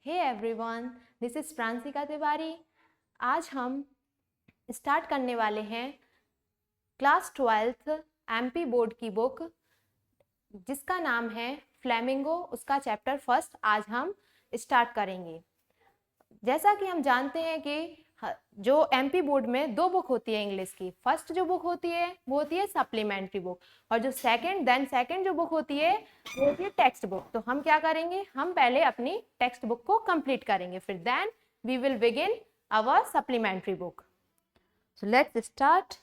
Hey everyone, this is Pransika Tiwari. आज हम start करने वाले हैं क्लास 12th एमपी बोर्ड की बुक जिसका नाम है फ्लेमिंगो। उसका चैप्टर फर्स्ट आज हम स्टार्ट करेंगे। जैसा कि हम जानते हैं कि जो एमपी बोर्ड में दो बुक होती है इंग्लिश की। फर्स्ट जो बुक होती है वो होती है सप्लीमेंट्री बुक, और जो सेकंड जो बुक होती है वो होती है टेक्स्ट बुक। तो हम क्या करेंगे, हम पहले अपनी टेक्स्ट बुक को कंप्लीट करेंगे, फिर then we will begin our supplementary book. So let's start.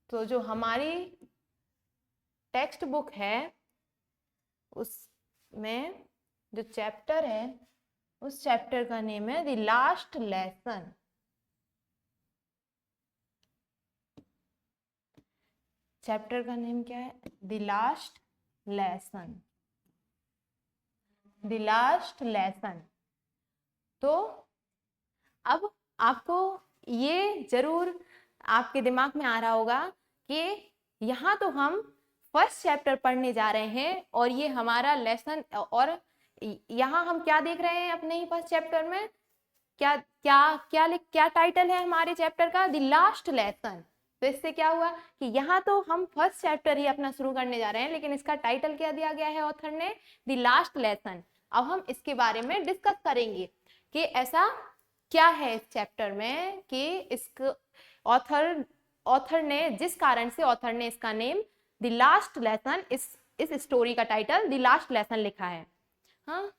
तो जो हमारी टेक्स्ट बुक है उसमें जो चैप्टर है उस चैप्टर का नेम है द लास्ट लेसन। चैप्टर का नेम क्या है? The last lesson. The last lesson. तो अब आपको ये जरूर आपके दिमाग में आ रहा होगा कि यहाँ तो हम फर्स्ट चैप्टर पढ़ने जा रहे हैं और ये हमारा लेसन, और यहाँ हम क्या देख रहे हैं अपने ही फर्स्ट चैप्टर में? क्या क्या क्या क्या टाइटल है हमारे चैप्टर का? The last lesson. तो इससे क्या हुआ कि यहाँ तो हम फर्स्ट चैप्टर ही अपना शुरू करने जा रहे हैं, लेकिन इसका टाइटल क्या दिया गया है ऑथर ने? The last lesson. अब हम इसके बारे में डिस्कस करेंगे कि ऐसा क्या है इस चैप्टर में कि इसको ऑथर ने जिस कारण से ऑथर ने इसका नेम द लास्ट लेसन, इस स्टोरी का टाइटल द लास्ट लेसन लिखा है। हाँ,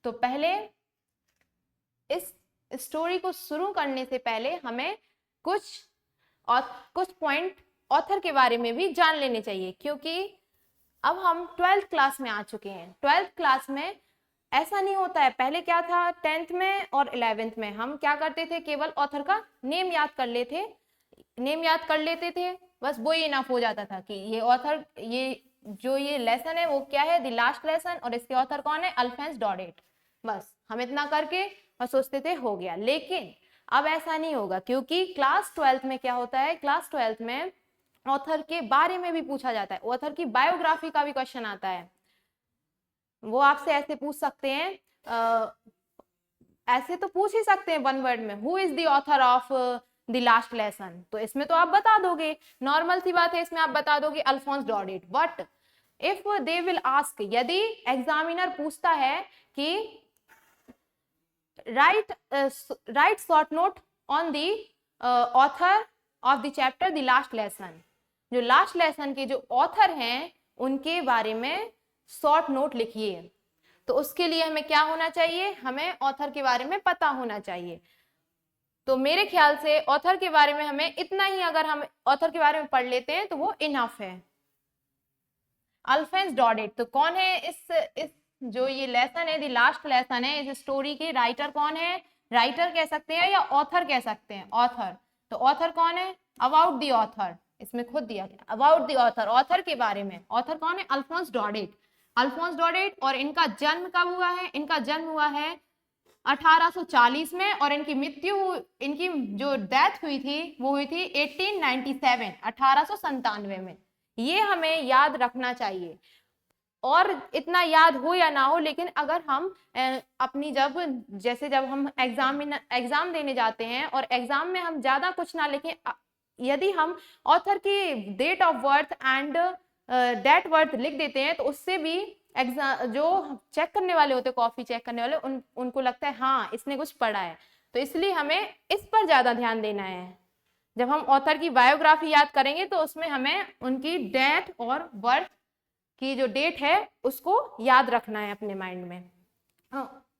तो पहले इस स्टोरी को शुरू करने से पहले हमें कुछ पॉइंट ऑथर के बारे में भी जान लेने चाहिए, क्योंकि अब हम 12th क्लास में आ चुके हैं। 12th क्लास में ऐसा नहीं होता है। पहले क्या था, 10th में और 11th में हम क्या करते थे, केवल ऑथर का नेम याद कर लेते थे, बस वो ही इनफ हो जाता था कि ये ऑथर, ये लेसन है वो क्या है, द लास्ट लेसन, और इसके ऑथर कौन है, अल्फोंस डॉडेट। बस हम इतना करके और सोचते थे हो गया। लेकिन अब ऐसा नहीं होगा, क्योंकि क्लास 12th में क्या होता है, क्लास 12th में ऑथर के बारे में भी पूछा जाता है, ऑथर की बायोग्राफी का भी क्वेश्चन आता है। वो आपसे ऐसे पूछ सकते हैं, ऐसे तो पूछ ही सकते हैं वन वर्ड में, who is the author of the last lesson. तो इसमें तो आप बता दोगे, नॉर्मल सी बात है, इसमें आप बता दोगे Alphonse Daudet. But if they will ask, यदि एग्जामिनर पूछता है कि write short note on the author of the chapter the last lesson, जो लास्ट लेसन के जो ऑथर हैं उनके बारे में शॉर्ट नोट लिखिए। तो उसके लिए हमें क्या होना चाहिए, हमें ऑथर के बारे में पता होना चाहिए। तो मेरे ख्याल से ऑथर के बारे में हमें इतना ही, अगर हम ऑथर के बारे में पढ़ लेते हैं तो वो इनफ है। अल्फोंस डॉडेट तो कौन है? इस जो ये लेसन है, द लास्ट लेसन है, इस स्टोरी के राइटर कौन है? राइटर कह सकते हैं या ऑथर कह सकते हैं, ऑथर। तो ऑथर कौन है? अबाउट द ऑथर, इसमें खुद दिया गया अबाउट द ऑथर, ऑथर के बारे में। ऑथर कौन है? अल्फोंस डॉडेट। अल्फोंस डॉडेट। और इनका जन्म कब हुआ है? इनका जन्म हुआ है 1840 में, और इनकी जो डेथ हुई थी वो हुई थी 1897, 1897 में। ये हमें याद रखना चाहिए। और इतना याद हो या ना हो, लेकिन अगर हम अपनी जब हम एग्जाम देने जाते हैं और एग्जाम में हम ज्यादा कुछ ना लिखें, यदि हम ऑथर की date of birth and date birth लिख देते हैं तो उससे भी जो चेक करने वाले होते हैं, कॉपी चेक करने वाले, उनको लगता है हाँ इसने कुछ पढ़ा है। तो इसलिए हमें इस पर ज्यादा ध्यान देना है। जब हम ऑथर की बायोग्राफी याद करेंगे तो उसमें हमें उनकी डेट और बर्थ की जो डेट है उसको याद रखना है अपने माइंड में।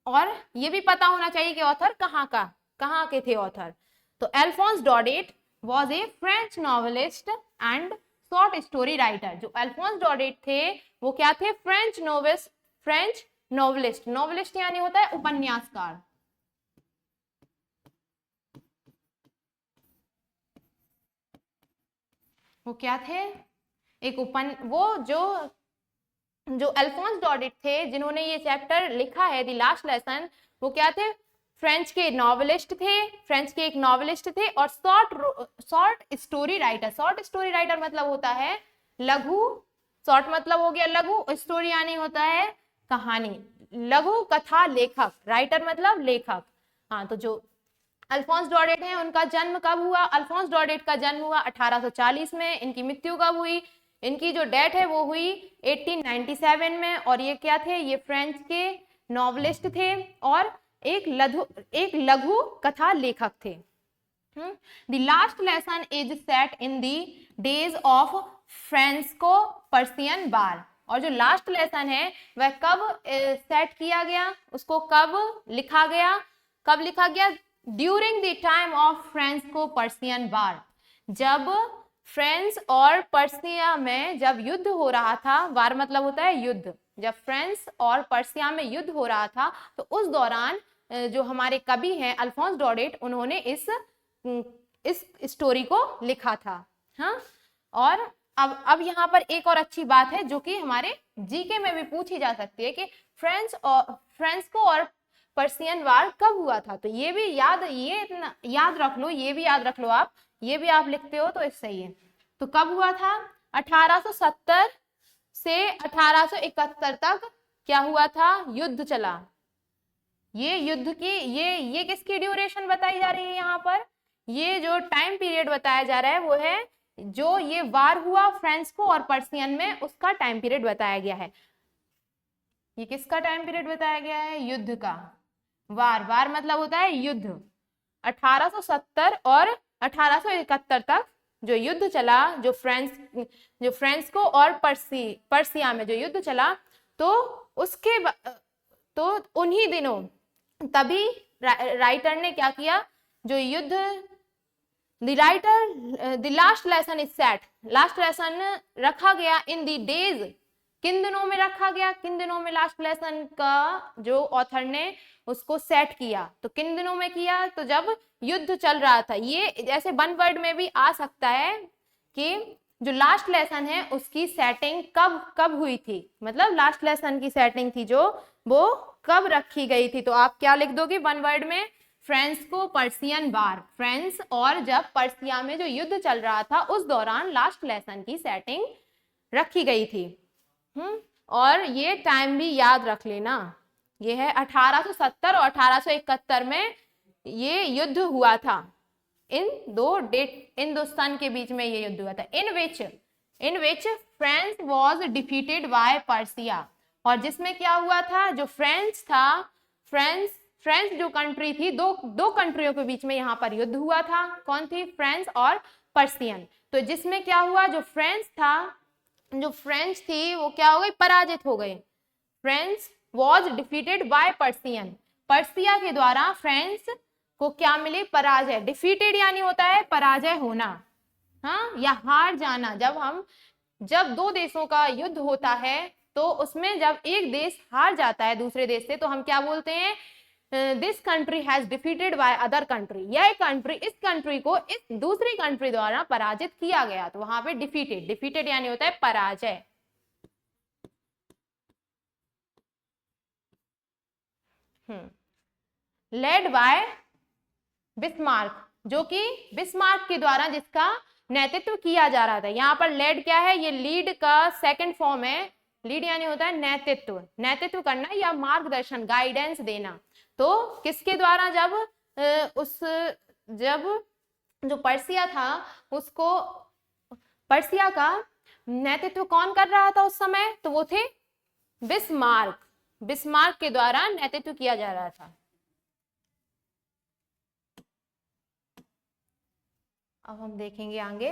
और ये भी पता होना चाहिए कि ऑथर कहाँ के थे ऑथर। तो Alphonse Daudet was a French novelist and short story writer. जो अल्फोंस डॉडेट थे वो क्या थे? French novelist. नॉवेलिस्ट यानी होता है उपन्यासकार। वो क्या थे? वो जो अल्फोंस डॉडेट थे जिन्होंने ये चैप्टर लिखा है द लास्ट लेसन, वो क्या थे? फ्रेंच के नॉवेलिस्ट थे, फ्रेंच के एक नॉवेलिस्ट थे, और short story writer. Short story writer मतलब होता है लघु, शॉर्ट मतलब हो गया लघु, स्टोरी यानी होता है कहानी, लघु कथा लेखक, राइटर मतलब लेखक। हाँ, तो जो अल्फोंस डॉडेट हैं उनका जन्म कब हुआ? अल्फोंस डॉडेट का जन्म हुआ 1840 में। इनकी मृत्यु कब हुई? इनकी जो डेथ है वो हुई 1897 में। और ये क्या थे? ये फ्रेंच के नॉवलिस्ट थे और एक लघु कथा लेखक थे। The last lesson is set in the days of Franco Prussian war. और जो लास्ट लेसन है वह कब सेट किया गया, उसको कब लिखा गया? कब लिखा गया? During the time of Franco Prussian war, जब फ्रांस और पर्सिया में जब युद्ध हो रहा था। वार मतलब होता है युद्ध। जब फ्रांस और पर्सिया में युद्ध हो रहा था तो उस दौरान जो हमारे कवि हैं अल्फोंस डॉडेट, उन्होंने इस स्टोरी को लिखा था। हाँ, और अब यहाँ पर एक और अच्छी बात है जो कि हमारे जीके में भी पूछी जा सकती है कि फ्रांसिस्को और पर्सियन वार कब हुआ था। तो ये भी याद रख लो, ये भी याद रख लो आप, ये भी आप लिखते हो तो सही है। तो कब हुआ था? 1870 से 1871 तक क्या हुआ था? युद्ध चला। ये युद्ध की ये किसकी ड्यूरेशन बताई जा रही है यहाँ पर? ये जो टाइम पीरियड बताया जा रहा है वो है जो ये वार हुआ फ्रांसिस्को और पर्सियन में, उसका टाइम पीरियड बताया गया है। ये किसका टाइम पीरियड बताया गया है? युद्ध का। वार मतलब होता है युद्ध। 1870 और 1871 तक जो युद्ध चला, जो फ्रांसिस्को और पर्सिया में जो युद्ध चला, तो उन्हीं दिनों तभी राइटर ने क्या किया? जो युद्ध the last lesson is set, last lesson रखा गया इन द डेज। किन दिनों में रखा गया? किन दिनों में लास्ट लेसन का जो ऑथर ने उसको सेट किया? तो किन दिनों में किया? तो जब युद्ध चल रहा था। ये जैसे वन वर्ड में भी आ सकता है कि जो लास्ट लेसन है उसकी सेटिंग कब हुई थी, मतलब लास्ट लेसन की सेटिंग थी जो वो कब रखी गई थी। तो आप क्या लिख दोगे वन वर्ड में? फ्रांसिस्को पर्सियन वार। फ्रांस और जब पर्सिया में जो युद्ध चल रहा था उस दौरान लास्ट लेसन की सेटिंग रखी गई थी। और ये टाइम भी याद रख लेना, ये है 1870 और 1871 में ये युद्ध हुआ था। इन दो सन के बीच में ये युद्ध हुआ था। In which France was defeated by Prussia. और जिसमें क्या हुआ था? जो फ्रांस था, फ्रांस जो कंट्री थी, दो कंट्रियों के बीच में यहाँ पर युद्ध हुआ था। कौन थी? फ्रांस और पर्सियन। तो जिसमें क्या हुआ? जो फ्रेंच थी वो क्या हो गई? पराजित हो गए। France was defeated by Persian. Persia के द्वारा फ्रांस को क्या मिली? पराजय। डिफीटेड यानी होता है पराजय होना, हाँ, या हार जाना। जब दो देशों का युद्ध होता है तो उसमें जब एक देश हार जाता है दूसरे देश से तो हम क्या बोलते हैं? This country has defeated by other country. यह कंट्री, इस कंट्री को इस दूसरी कंट्री द्वारा पराजित किया गया। तो वहां पे डिफीटेड यानी होता है पराजय। लेड बाय बिस्मार्क, जो कि बिस्मार्क के द्वारा जिसका नेतृत्व किया जा रहा था। यहाँ पर लेड क्या है? ये लीड का सेकंड फॉर्म है। लीड यानी होता है नेतृत्व करना या मार्गदर्शन, गाइडेंस देना। तो किसके द्वारा? जब जो पर्सिया था उसको, पर्सिया का नेतृत्व कौन कर रहा था उस समय? तो वो थे बिस्मार्क के द्वारा नेतृत्व किया जा रहा था। अब हम देखेंगे आगे।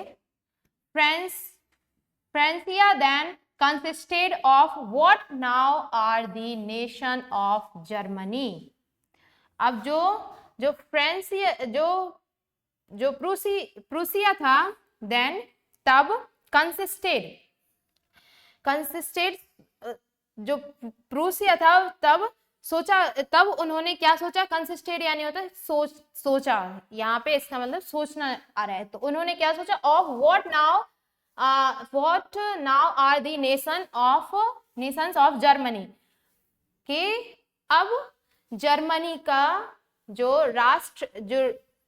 फ्रांसिया then consisted of what now are the nation of Germany। अब जो फ्रांसिया जो प्रूसिया था देन तब consisted जो प्रूसिया था तब उन्होंने क्या सोचा? कंसिस्टेड यानी होता है सोचा। यहाँ पे इसका मतलब सोचना आ रहा है। तो उन्होंने क्या सोचा? Of what now are the nations of Germany, कि अब जर्मनी का जो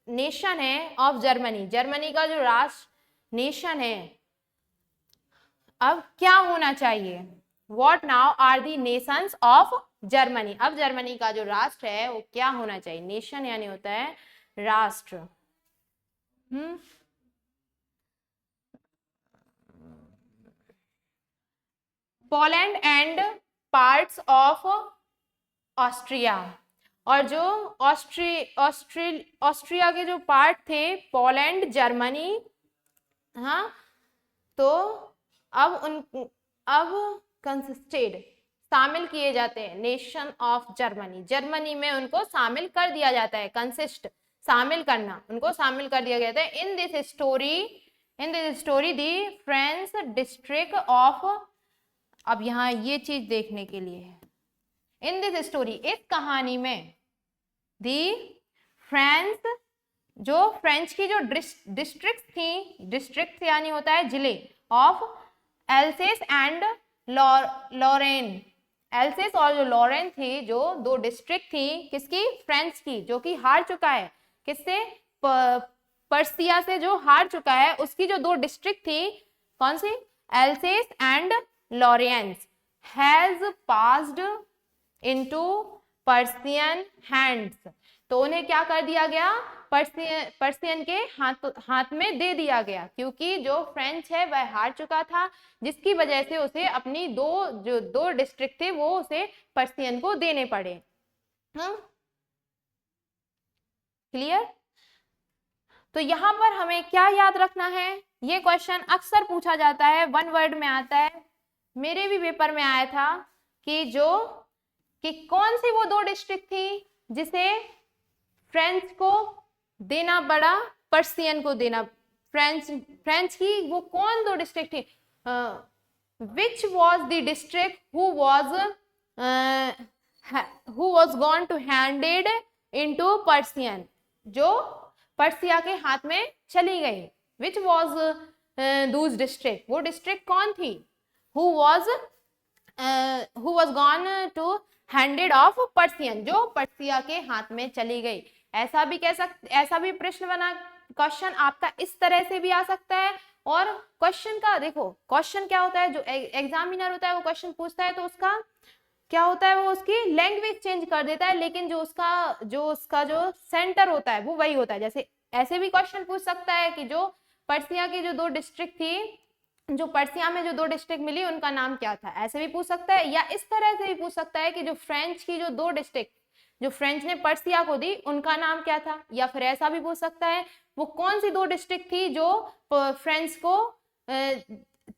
नेशन है ऑफ जर्मनी का जो राष्ट्र नेशन है अब क्या होना चाहिए? What now are the nations of Germany. अब जर्मनी का जो राष्ट्र है वो क्या होना चाहिए, नेशन यानी होता है राष्ट्र। Poland and parts of Austria, और जो ऑस्ट्रिया के जो पार्ट थे, पोलैंड, जर्मनी, हाँ, तो अब कंसिस्टेड शामिल किए जाते हैं नेशन ऑफ जर्मनी। जर्मनी में उनको शामिल कर दिया जाता है, कंसिस्ट शामिल करना, उनको शामिल कर दिया गया था। In this story the French district of, अब यहाँ ये चीज देखने के लिए है, इन दिस स्टोरी, इस कहानी में, दी फ्रेंच, जो फ्रेंच की जो डिस्ट्रिक्ट थी, डिस्ट्रिक्ट यानी होता है जिले, of Alsace and Lorraine, Alsace और जो लॉरेन थी, जो दो डिस्ट्रिक्ट थी किसकी, फ्रेंच की, जो कि हार चुका है, किससे, पर्सिया से जो हार चुका है, उसकी जो दो डिस्ट्रिक्ट थी, कौन सी, Alsace and Lorraine, has passed into Prussian hands. तो उन्हें क्या कर दिया गया, पर्सियन के हाथ में दे दिया गया, क्योंकि जो फ्रेंच है वह हार चुका था, जिसकी वजह से उसे अपनी दो डिस्ट्रिक्ट थे वो उसे पर्सियन को देने पड़े। क्लियर। तो यहाँ पर हमें क्या याद रखना है, ये क्वेश्चन अक्सर पूछा जाता है, वन वर्ड में आता है, मेरे भी पेपर में आया था कि कौन सी वो दो डिस्ट्रिक्ट थी जिसे फ्रेंच को देना पड़ा, पर्सियन को देना, फ्रेंच की वो कौन दो डिस्ट्रिक्ट थी, which was the district who was gone to handed into Persian, जो पर्सिया के हाथ में चली गई, विच वॉज दूज डिस्ट्रिक्ट, वो डिस्ट्रिक्ट कौन थी, who was gone to handed of Persian, जो पर्सिया के हाथ में चली गई। ऐसा भी कह सकते, ऐसा भी प्रश्न बना, क्वेश्चन आपका इस तरह से भी आ सकता है। और क्वेश्चन का देखो, क्वेश्चन क्या होता है, जो एग्जामिनर होता है वो क्वेश्चन पूछता है तो उसका क्या होता है, वो उसकी लैंग्वेज चेंज कर देता है, लेकिन जो उसका जो सेंटर होता है वो वही होता है। जैसे ऐसे भी क्वेश्चन पूछ सकता है कि जो पर्सिया की जो दो डिस्ट्रिक्ट थी, जो पर्सिया में जो दो डिस्ट्रिक्ट मिली उनका नाम क्या था, ऐसे भी पूछ सकता है। या इस तरह से भी पूछ सकता है कि जो फ्रेंच की जो दो डिस्ट्रिक्ट जो फ्रेंच ने पर्सिया को दी उनका नाम क्या था। या फिर ऐसा भी पूछ सकता है वो कौन सी दो डिस्ट्रिक्ट थी जो फ्रेंच को,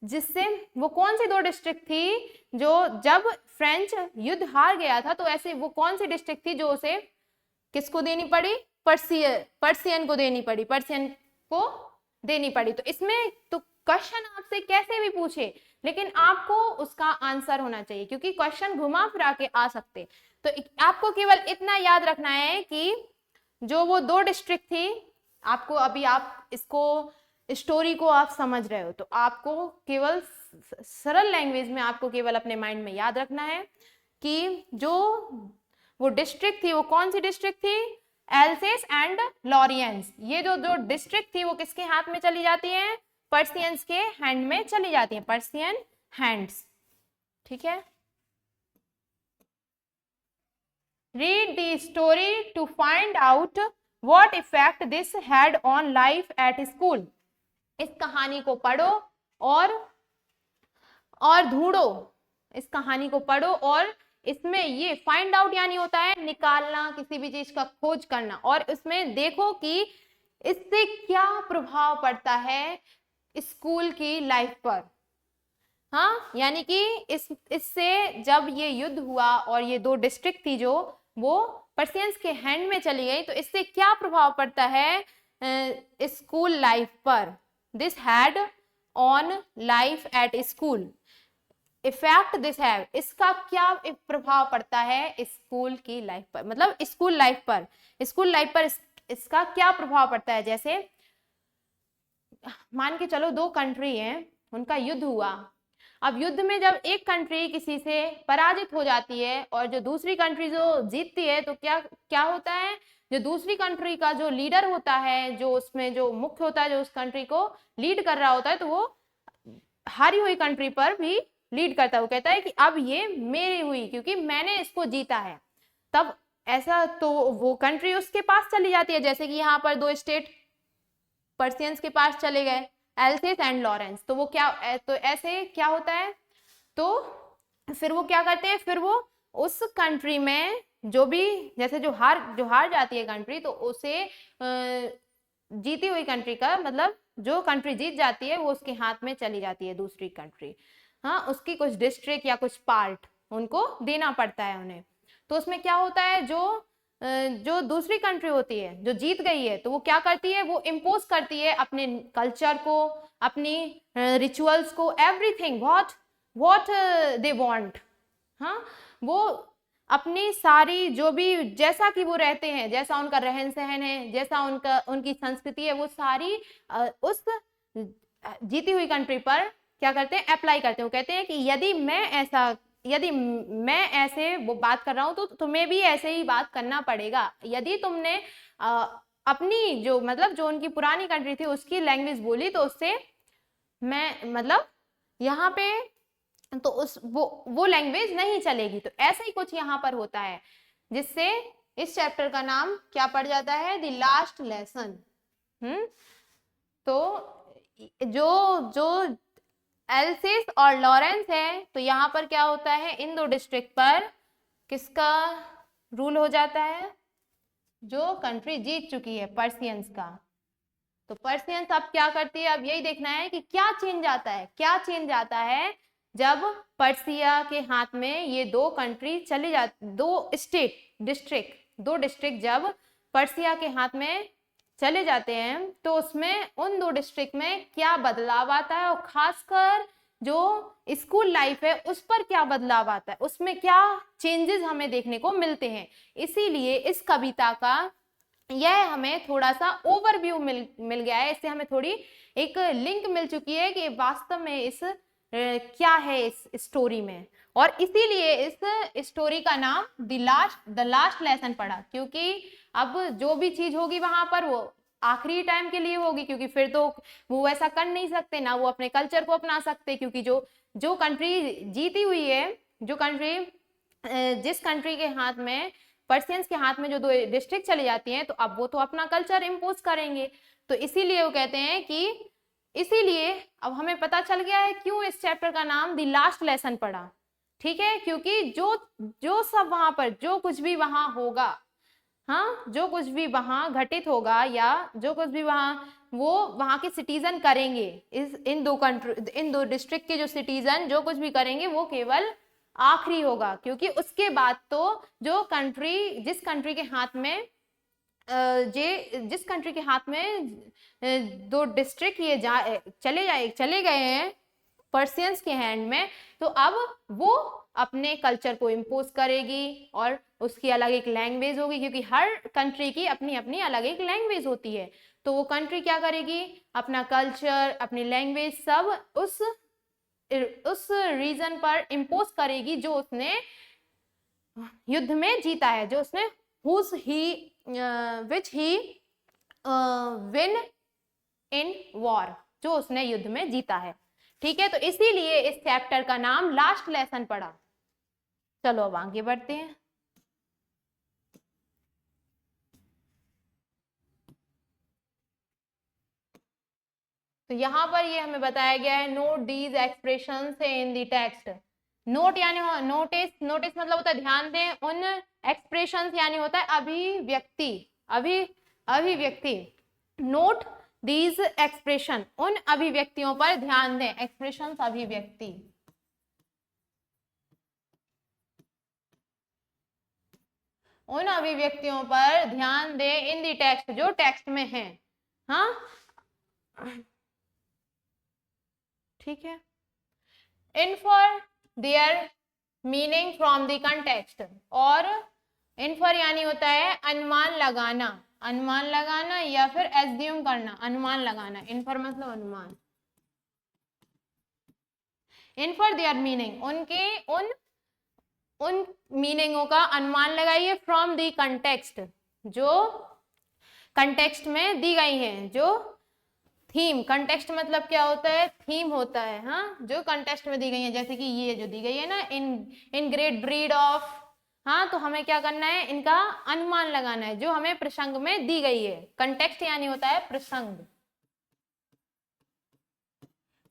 जिससे वो कौन सी दो डिस्ट्रिक्ट थी जो जब फ्रेंच युद्ध हार गया था, तो ऐसे वो कौन सी डिस्ट्रिक्ट थी जो उसे किसको देनी पड़ी, पर्सियन को देनी पड़ी, पर्सियन को देनी पड़ी। तो इसमें तो क्वेश्चन आपसे कैसे भी पूछे, लेकिन आपको उसका आंसर होना चाहिए, क्योंकि क्वेश्चन घुमा फिरा के आ सकते। तो आपको केवल इतना याद रखना है कि जो वो दो डिस्ट्रिक्ट थी, आपको अभी आप इसको स्टोरी को आप समझ रहे हो, तो आपको केवल सरल लैंग्वेज में आपको केवल अपने माइंड में याद रखना है कि जो वो डिस्ट्रिक्ट थी वो कौन सी डिस्ट्रिक्ट थी, एल्सेस एंड लॉरियंस। ये जो डिस्ट्रिक्ट थी वो किसके हाथ में चली जाती है, पर्सियंस के हैंड में चली जाती है, पर्सियन हैंड्स। ठीक है। Read the story to find out what effect this had on life at school. इस कहानी को पढ़ो और ढूंढो, इस कहानी को पढ़ो और इसमें ये फाइंड आउट यानी होता है निकालना, किसी भी चीज का खोज करना, और इसमें देखो कि इससे क्या प्रभाव पड़ता है स्कूल की लाइफ पर। हाँ, यानी कि इससे जब ये युद्ध हुआ और ये दो डिस्ट्रिक्ट थी जो वो पर्सियंस के हैंड में चली गई, तो इससे क्या प्रभाव पड़ता है स्कूल लाइफ पर। This had on life at school, effect this have, इसका क्या प्रभाव पड़ता है स्कूल की लाइफ पर, मतलब स्कूल लाइफ पर, इसका क्या प्रभाव पड़ता है। जैसे मान के चलो दो कंट्री हैं, उनका युद्ध हुआ। अब युद्ध में जब एक कंट्री किसी से पराजित हो जाती है और जो दूसरी कंट्री जो जीतती है, तो क्या होता है, जो दूसरी कंट्री का जो लीडर होता है, जो उसमें जो मुख्य होता है, जो उस कंट्री को लीड कर रहा होता है, तो वो हारी हुई कंट्री पर भी लीड करता है, वो कहता है कि अब ये मेरी हुई क्योंकि मैंने इसको जीता है। तब ऐसा तो वो कंट्री उसके पास चली जाती है, जैसे कि यहाँ पर 2 स्टेट पर्सियंस के पास चले गए, एल्सिस एंड लॉरेंस। तो वो क्या, तो ऐसे क्या होता है, तो फिर वो क्या करते हैं, फिर वो उस कंट्री में जो भी, जैसे जो हार जाती है कंट्री, तो उसे जीती हुई कंट्री का मतलब जो कंट्री जीत जाती है वो उसके हाथ में चली जाती है दूसरी कंट्री। हाँ, उसकी कुछ डिस्ट्रिक्ट या कुछ पार्ट उनको देना पड़ता है उन्हें। तो उसमें क्या होता है, जो दूसरी कंट्री होती है जो जीत गई है, तो वो क्या करती है, वो इम्पोज करती है अपने कल्चर को, अपनी रिचुअल्स को, एवरीथिंग व्हाट दे वांट। हाँ, वो अपनी सारी जो भी, जैसा कि वो रहते हैं, जैसा उनका रहन सहन है, जैसा उनकी संस्कृति है, वो सारी उस जीती हुई कंट्री पर क्या करते हैं, अप्लाई करते हैं। वो कहते हैं कि यदि मैं ऐसे वो बात कर रहा हूं तो तुम्हें भी ऐसे ही बात करना पड़ेगा। यदि तुमने अपनी जो मतलब जो उनकी पुरानी कंट्री थी उसकी लैंग्वेज बोली तो उससे मैं मतलब यहाँ पे तो वो लैंग्वेज नहीं चलेगी। तो ऐसा ही कुछ यहाँ पर होता है, जिससे इस चैप्टर का नाम क्या पड़ जाता है, द लास्ट लेसन। तो जो एल्सिस और लॉरेंस है, तो यहाँ पर क्या होता है, इन 2 डिस्ट्रिक्ट पर किसका रूल हो जाता है, जो कंट्री जीत चुकी है, पर्सियंस का। तो पर्सियंस अब क्या करती है, अब यही देखना है कि क्या चेंज आता है जब पर्सिया के हाथ में ये 2 कंट्री चली जाती, 2 डिस्ट्रिक्ट जब पर्सिया के हाथ में चले जाते हैं, तो उसमें उन 2 डिस्ट्रिक्ट में क्या बदलाव आता है, और खासकर जो स्कूल लाइफ है उस पर क्या बदलाव आता है, उसमें क्या चेंजेस हमें देखने को मिलते हैं। इसीलिए इस कविता का यह हमें थोड़ा सा ओवरव्यू मिल गया है, इससे हमें थोड़ी एक लिंक मिल चुकी है कि वास्तव में इस क्या है इस स्टोरी में। और इसीलिए इस स्टोरी का नाम द लास्ट लेसन पड़ा, क्योंकि अब जो भी चीज होगी वहां पर वो आखिरी टाइम के लिए होगी, क्योंकि फिर तो वो ऐसा कर नहीं सकते ना, वो अपने कल्चर को अपना सकते, क्योंकि जो कंट्री जीती हुई है, जो कंट्री जिस कंट्री के हाथ में, पर्सियंस के हाथ में जो 2 डिस्ट्रिक्ट चली जाती हैं, तो अब वो तो अपना कल्चर इम्पोज करेंगे। तो इसीलिए वो कहते हैं कि इसीलिए अब हमें पता चल गया है क्यों इस चैप्टर का नाम द लास्ट लेसन पड़ा। ठीक है, क्योंकि जो सब वहां पर जो कुछ भी वहां होगा, हाँ, जो कुछ भी वहां घटित होगा या जो कुछ भी वहां के सिटीजन करेंगे, इन 2 डिस्ट्रिक्ट के जो सिटीजन जो कुछ भी करेंगे वो केवल आखिरी होगा, क्योंकि उसके बाद तो जिस कंट्री के हाथ में जिस कंट्री के हाथ में 2 डिस्ट्रिक्ट ये चले गए हैं पर्सियंस के हैंड में, तो अब वो अपने कल्चर को इम्पोज करेगी और उसकी अलग एक लैंग्वेज होगी, क्योंकि हर कंट्री की अपनी अपनी अलग एक लैंग्वेज होती है। तो वो कंट्री क्या करेगी, अपना कल्चर, अपनी लैंग्वेज सब उस रीजन पर इम्पोज करेगी जो उसने युद्ध में जीता है, जो उसने which he win in war, जो उसने युद्ध में जीता है। ठीक है, तो इसीलिए इस चैप्टर का नाम लास्ट लेसन पड़ा। चलो अब आगे बढ़ते हैं। तो यहाँ पर ये हमें बताया गया है, note these expressions in the text. Note यानी नोटिस मतलब होता है ध्यान दें, उन एक्सप्रेशंस यानी होता है अभिव्यक्ति। नोट दीज एक्सप्रेशन, उन अभिव्यक्तियों पर ध्यान दें, एक्सप्रेशंस अभिव्यक्ति। उन अभिव्यक्तियों पर ध्यान दें इन दी टेक्स्ट, जो टेक्स्ट में है। हाँ, ठीक है। Infer their meaning from the context, और इन्फर यानी होता है अनुमान लगाना या फिर एज्यूम करना, अनुमान लगाना। इन्फर मतलब अनुमान। इन्फर देयर मीनिंग, उन मीनिंगों का अनुमान लगाइए फ्रॉम दी कंटेक्स्ट, जो कंटेक्स्ट में दी गई हैं, जो थीम, कंटेक्स्ट मतलब क्या होता है, थीम होता है, हाँ, जो कंटेक्स्ट में दी गई है, जैसे कि ये जो दी गई है ना, इन ग्रेट ब्रीड ऑफ, हाँ, तो हमें क्या करना है, इनका अनुमान लगाना है, जो हमें प्रसंग में दी गई है। कंटेक्स्ट यानी होता है प्रसंग,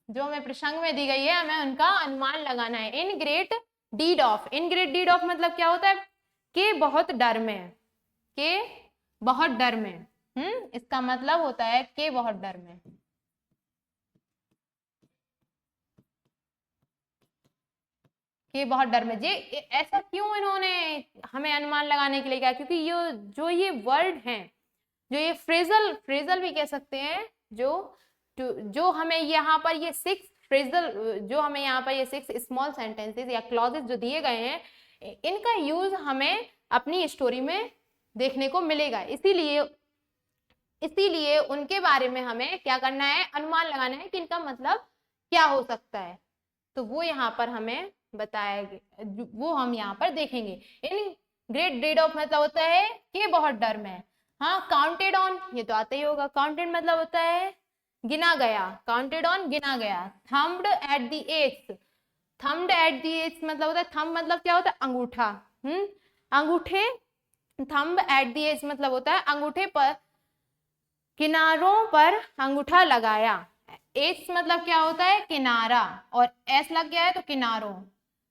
जो हमें प्रसंग में दी गई है हमें उनका अनुमान लगाना है। In great deed of, in great deed of मतलब क्या होता है, के बहुत डर में, के बहुत डर में, इसका मतलब होता है के बहुत डर में। के बहुत डर में, जे ऐसा क्यों इन्होंने हमें अनुमान लगाने के लिए कहा, क्योंकि ये जो ये वर्ड हैं, जो ये फ्रेजल, फ्रेजल भी कह सकते हैं, जो हमें यहाँ पर ये 6 फ्रेजल, जो हमें यहाँ पर ये 6 स्मॉल सेंटेंसेस या क्लॉजेस जो दिए गए हैं, इनका यूज हमें अपनी स्टोरी में देखने को मिलेगा। इसीलिए उनके बारे में हमें क्या करना है, अनुमान लगाना है कि इनका मतलब क्या हो सकता है। तो वो यहाँ पर हमें बताया गया, वो हम यहाँ पर देखेंगे। इन ग्रेट ड्रीड ऑफ मतलब होता है कि बहुत डर में, हाँ, काउंटेड ऑन, ये तो आता ही होगा, काउंटेड मतलब होता है गिना गया, काउंटेड ऑन गिना गया। Thumbed at the edge, thumbed at the edge मतलब होता है, थंब मतलब क्या होता है, अंगूठा, अंगूठे, थंब एट द एज मतलब होता है अंगूठे पर, किनारों पर अंगूठा लगाया। एज मतलब क्या होता है, किनारा, और एस लग गया है तो किनारों,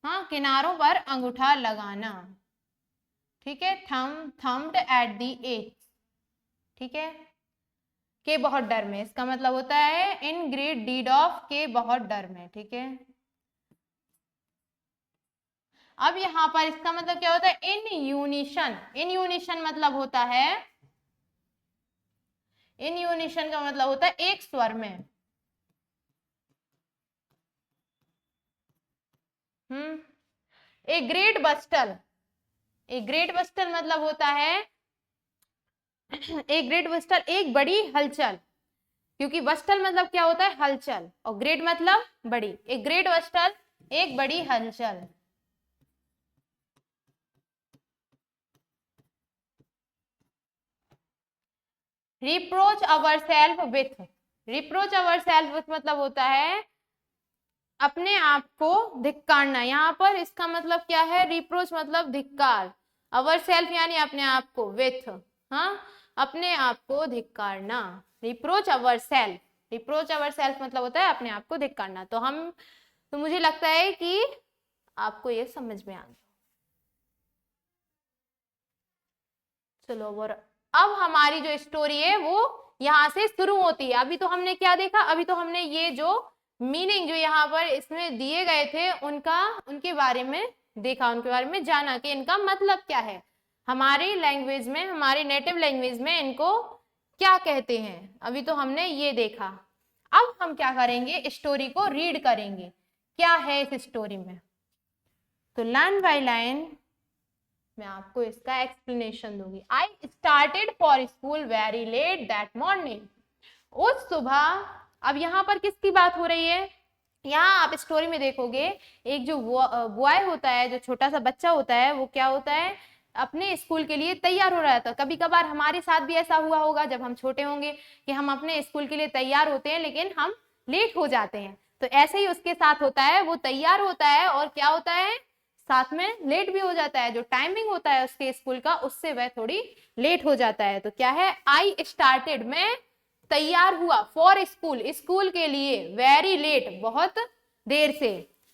हाँ, किनारों पर अंगूठा लगाना, ठीक है, थम्ब्ड एट द एज, ठीक है, के बहुत डर में, इसका मतलब होता है इन ग्रेट डीड ऑफ, के बहुत डर में, ठीक है। अब यहाँ पर इसका मतलब क्या होता है, इन यूनिशन, इन यूनिशन मतलब होता है, इन यूनिशन का मतलब होता है एक स्वर में, ए ग्रेट बस्टल, ए ग्रेट बस्टल मतलब होता है एक ग्रेट बस्टल, एक बड़ी हलचल, क्योंकि बस्टल मतलब क्या होता है, हलचल, और ग्रेट मतलब बड़ी, एक ग्रेट बस्टल एक बड़ी हलचल। Reproach our self with, reproach our self with मतलब होता है अपने आप को धिक्कारना, यहाँ पर इसका मतलब क्या है, रिप्रोच मतलब धिक्कार, अवर सेल्फ यानी अपने आप को, विथ, हाँ, अपने आप को धिक्कारना, reproach our self, reproach our self मतलब होता है अपने आप को धिक्कारना। तो मुझे लगता है कि आपको ये समझ में आ गया। चलो, और अब हमारी जो स्टोरी है वो यहाँ से शुरू होती है। अभी तो हमने क्या देखा, अभी तो हमने ये जो मीनिंग जो यहाँ पर इसमें दिए गए थे उनके बारे में देखा, उनके बारे में जाना कि इनका मतलब क्या है, हमारी लैंग्वेज में, हमारी नेटिव लैंग्वेज में इनको क्या कहते हैं, अभी तो हमने ये देखा। अब हम क्या करेंगे, स्टोरी को रीड करेंगे, क्या है इस स्टोरी में। तो लाइन बाय लाइन मैं आपको इसका एक्सप्लेनेशन दूंगी। आई started for school very late that morning, उस सुबह, अब यहाँ पर किसकी बात हो रही है, यहाँ आप स्टोरी में देखोगे एक जो बॉय होता है, जो छोटा सा बच्चा होता है, वो क्या होता है, अपने स्कूल के लिए तैयार हो रहा था। कभी कभार हमारे साथ भी ऐसा हुआ होगा जब हम छोटे होंगे कि हम अपने स्कूल के लिए तैयार होते हैं लेकिन हम लेट हो जाते हैं, तो ऐसे ही उसके साथ होता है, वो तैयार होता है और क्या होता है, साथ में लेट भी हो जाता है, जो टाइमिंग होता है उसके स्कूल का उससे वह थोड़ी लेट हो जाता है। तो क्या है, आई स्टार्टेड, मैं तैयार हुआ, फॉर स्कूल, स्कूल के लिए, वेरी लेट, बहुत देर से,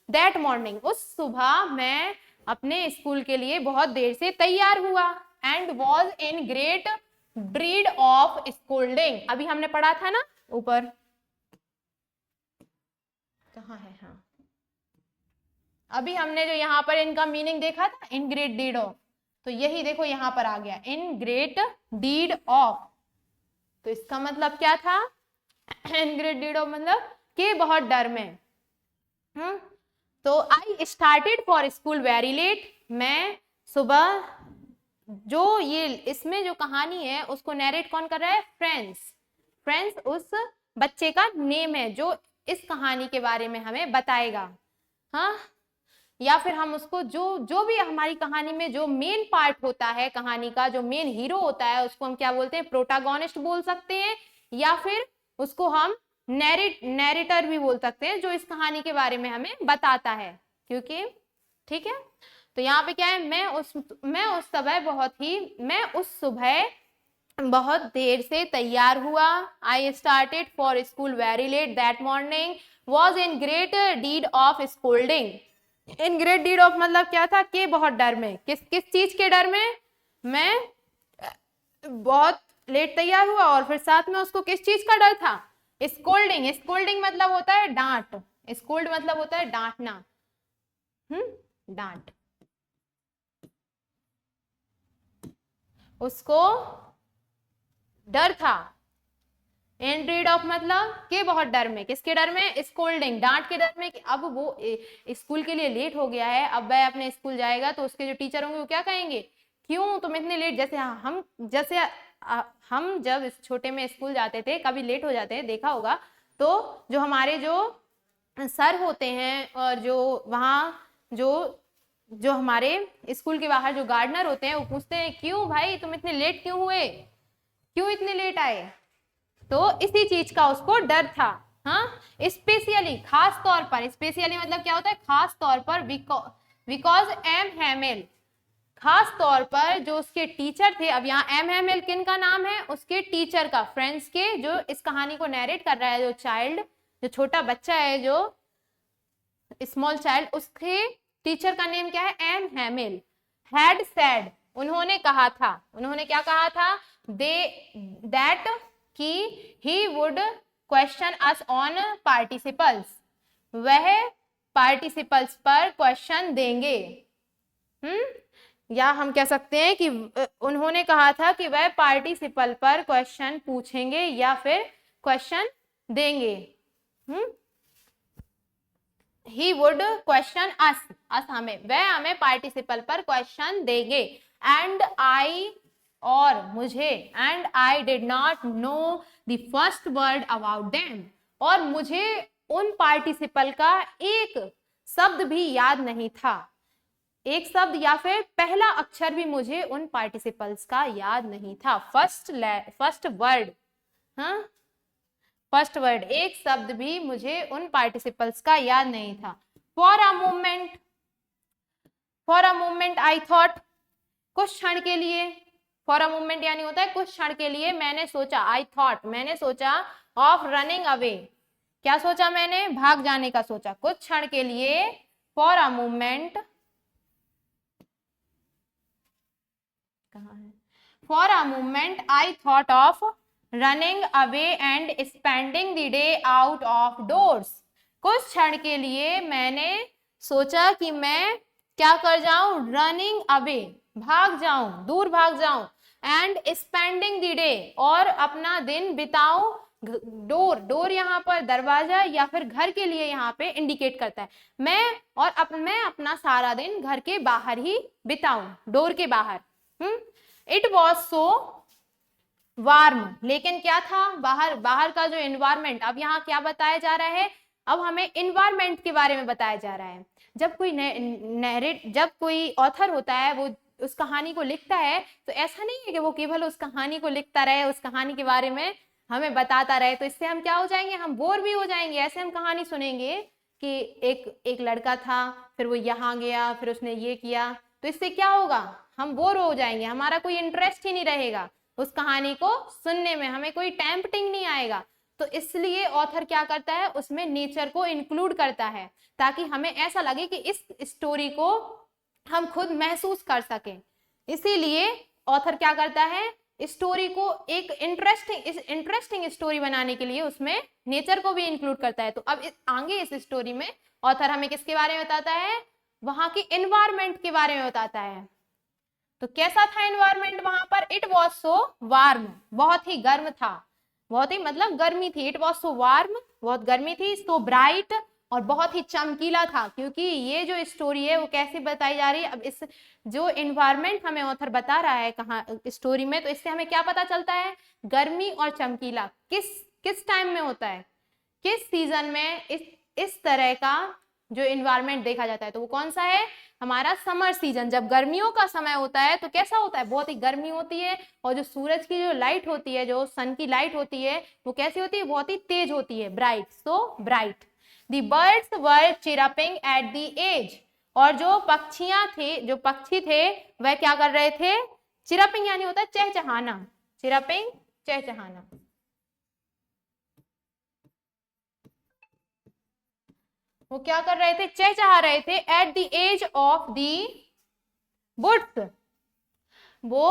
दैट मॉर्निंग, उस सुबह मैं अपने स्कूल के लिए बहुत देर से तैयार हुआ, and was in great dread of scolding, अभी हमने पढ़ा था ना ऊपर, कहाँ है, हाँ, अभी हमने जो यहाँ पर इनका मीनिंग देखा था, इन ग्रेट डीड ऑफ, तो यही देखो यहाँ पर आ गया, इन ग्रेट डीड ऑफ, तो इसका मतलब क्या था, इन ग्रेट डीड ऑफ मतलब कि बहुत डर में। तो I started for school very late, मैं सुबह, जो ये इसमें जो कहानी है उसको नैरेट कौन कर रहा है, फ्रेंड्स, फ्रेंड्स उस बच्चे का नेम है जो इस कहानी के बारे में हमें बताएगा, हाँ, या फिर हम उसको जो भी हमारी कहानी में जो मेन पार्ट होता है कहानी का, जो मेन हीरो होता है, उसको हम क्या बोलते हैं, प्रोटागोनिस्ट बोल सकते हैं, या फिर उसको हम नैरेटर भी बोल सकते हैं, जो इस कहानी के बारे में हमें बताता है, क्योंकि ठीक है। तो यहाँ पे क्या है, मैं उस सुबह बहुत देर से तैयार हुआ। I started for school very late that morning, was in great deed of scolding. In great deed of मतलब क्या था, कि बहुत डर में, किस किस चीज के डर में, मैं बहुत लेट तैयार हुआ और फिर साथ में उसको किस चीज का डर था, स्कोल्डिंग। स्कोल्डिंग मतलब होता है डांट, स्कोल्ड मतलब होता है डांटना, डांट, उसको डर था। इन ड्रीड ऑफ मतलब के बहुत डर में, किसके डर में, स्कोल्डिंग, डांट के डर में, कि अब वो स्कूल के लिए लेट हो गया है, अब वह अपने स्कूल जाएगा तो उसके जो टीचर होंगे वो क्या कहेंगे, क्यों तुम इतने लेट। जैसे हम जब इस छोटे में स्कूल जाते थे, कभी लेट हो जाते हैं, देखा होगा, तो जो हमारे जो सर होते हैं और जो वहाँ जो हमारे स्कूल के बाहर जो गार्डनर होते हैं, वो पूछते हैं क्यों भाई तुम इतने लेट क्यों हुए, क्यों इतने लेट आए। तो इसी चीज का उसको डर था। हाँ, स्पेशली खास तौर पर, स्पेशली मतलब क्या होता है, खास तौर पर, बिकॉज एम हैमिल, खास तौर पर जो उसके टीचर थे। अब यहाँ एम हैमिल किन का नाम है, उसके टीचर का, फ्रेंड्स के, जो इस कहानी को नरेट कर रहा है, जो चाइल्ड, जो छोटा बच्चा है, जो स्मॉल चाइल्ड, उसके टीचर का नेम क्या है, एम हैमिल। हैड सेड, उन्होंने कहा था, उन्होंने क्या कहा था, दैट कि he would question us on participles, वह पार्टिसिपल्स पर क्वेश्चन देंगे। या हम कह सकते हैं कि उन्होंने कहा था कि वह पार्टिसिपल पर क्वेश्चन पूछेंगे या फिर क्वेश्चन देंगे। ही वुड क्वेश्चन अस, हमें, वह हमें पार्टिसिपल पर क्वेश्चन देंगे। एंड आई, और मुझे, and I did not know the first word about them, और मुझे उन पार्टिसिपल का एक शब्द भी याद नहीं था, एक शब्द या फिर पहला अक्षर भी मुझे उन पार्टिसिपल्स का याद नहीं था। फर्स्ट वर्ड, हाँ, फर्स्ट वर्ड, एक शब्द भी मुझे उन पार्टिसिपल्स का याद नहीं था। For a moment I thought, कुछ क्षण के लिए, फॉर अ मोमेंट यानी होता है कुछ क्षण के लिए, मैंने सोचा, आई थॉट, मैंने सोचा, ऑफ रनिंग अवे, क्या सोचा मैंने, भाग जाने का सोचा, कुछ क्षण के लिए, फॉर अ मोमेंट, कहाँ है, for a moment I thought of running away and spending the day out of doors, कुछ क्षण के लिए मैंने सोचा कि मैं क्या कर जाऊं, रनिंग अवे, भाग जाऊं, दूर भाग जाऊं, एंड स्पेंडिंग द डे, और अपना दिन बिताऊं, डोर यहाँ पर दरवाजा या फिर घर के लिए यहाँ पे इंडिकेट करता है, मैं अपना सारा दिन घर के बाहर ही बिताऊं, डोर के बाहर। इट वॉज सो वार्म, लेकिन क्या था, बाहर का जो एनवायरमेंट, अब यहाँ क्या बताया जा रहा है, अब हमें एनवायरमेंट के बारे में बताया जा रहा है। जब कोई ऑथर होता है, वो उस कहानी को लिखता है, तो ऐसा नहीं है कि वो केवल उस कहानी को लिखता रहे, उस कहानी के बारे में हमें बताता रहे, तो इससे हम क्या हो जाएंगे, हम बोर भी हो जाएंगे। ऐसे हम कहानी सुनेंगे कि एक लड़का था, फिर वो यहाँ गया, फिर उसने ये किया, तो इससे क्या होगा, हम बोर हो जाएंगे, हमारा कोई इंटरेस्ट ही नहीं रहेगा उस कहानी को सुनने में, हमें कोई टेम्पटिंग नहीं आएगा। तो इसलिए ऑथर क्या करता है, उसमें नेचर को इंक्लूड करता है, ताकि हमें ऐसा लगे कि इस स्टोरी को हम खुद महसूस कर सकें। इसीलिए ऑथर क्या करता है, स्टोरी को एक इंटरेस्टिंग स्टोरी बनाने के लिए उसमें नेचर को भी इंक्लूड करता है। तो अब आगे इस स्टोरी में ऑथर हमें किसके बारे में बताता है, वहां के एनवायरमेंट के बारे में बताता है। तो कैसा था एनवायरमेंट वहां पर, इट वॉज सो वार्म, बहुत ही गर्म था, बहुत ही मतलब गर्मी थी, इट वॉज सो वार्म, बहुत गर्मी थी, सो ब्राइट, और बहुत ही चमकीला था। क्योंकि ये जो स्टोरी है वो कैसे बताई जा रही है, अब इस जो एनवायरमेंट हमें ऑथर बता रहा है कहाँ स्टोरी में, तो इससे हमें क्या पता चलता है, गर्मी और चमकीला किस टाइम में होता है, किस सीजन में इस तरह का जो एनवायरमेंट देखा जाता है, तो वो कौन सा है, हमारा समर सीजन। जब गर्मियों का समय होता है तो कैसा होता है, बहुत ही गर्मी होती है, और जो सूरज की जो लाइट होती है, जो सन की लाइट होती है, वो कैसी होती है, बहुत ही तेज होती है, bright, so bright. The birds were chirping at the edge, और जो पक्षियां थे, जो पक्षी थे, वह क्या कर रहे थे, चिरपिंग यानी होता है चहचहाना, चिरपिंग चहचहाना। वो क्या कर रहे थे, चहचहा रहे थे, at the edge of the woods. वो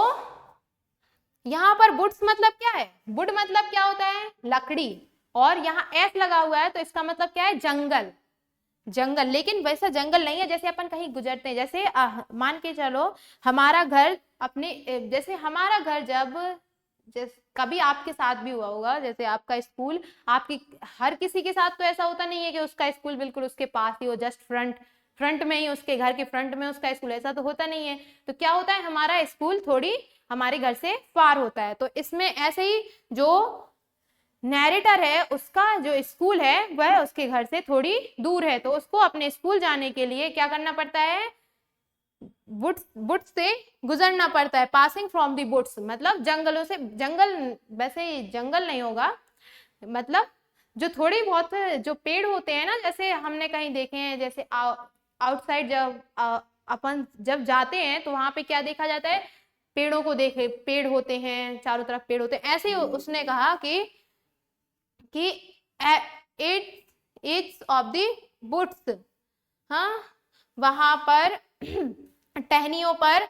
यहाँ पर वुड्स मतलब क्या है, वुड मतलब क्या होता है, लकड़ी, और यहाँ एस लगा हुआ है तो इसका मतलब क्या है, जंगल, जंगल। लेकिन वैसा जंगल नहीं है जैसे अपन कहीं गुजरते हैं, जैसे मान के चलो हमारा घर अपने, जैसे हमारा घर जब, जैसे कभी आपके साथ भी हुआ होगा, जैसे आपका स्कूल, आपकी, हर किसी के साथ तो ऐसा होता नहीं है कि उसका स्कूल बिल्कुल उसके पास ही हो, जस्ट फ्रंट में ही, उसके घर के फ्रंट में उसका स्कूल, ऐसा तो होता नहीं है। तो क्या होता है, हमारा स्कूल थोड़ी हमारे घर से फार होता है। तो इसमें ऐसे ही जो नैरेटर है उसका जो स्कूल है वह उसके घर से थोड़ी दूर है, तो उसको अपने स्कूल जाने के लिए क्या करना पड़ता है, बुट्स से गुजरना पड़ता है, पासिंग फ्रॉम दी बुट्स, मतलब जंगलों से, जंगल वैसे जंगल नहीं होगा, मतलब जो थोड़ी बहुत जो पेड़ होते हैं ना, जैसे हमने कहीं देखे हैं, जैसे आउटसाइड जब अपन जब जाते हैं तो वहां पे क्या देखा जाता है, पेड़ों को देखे, पेड़ होते हैं, चारों तरफ पेड़ होते हैं, ऐसे ही उसने कहा कि एज ऑफ द बुट्स, हाँ, वहां पर टहनियों पर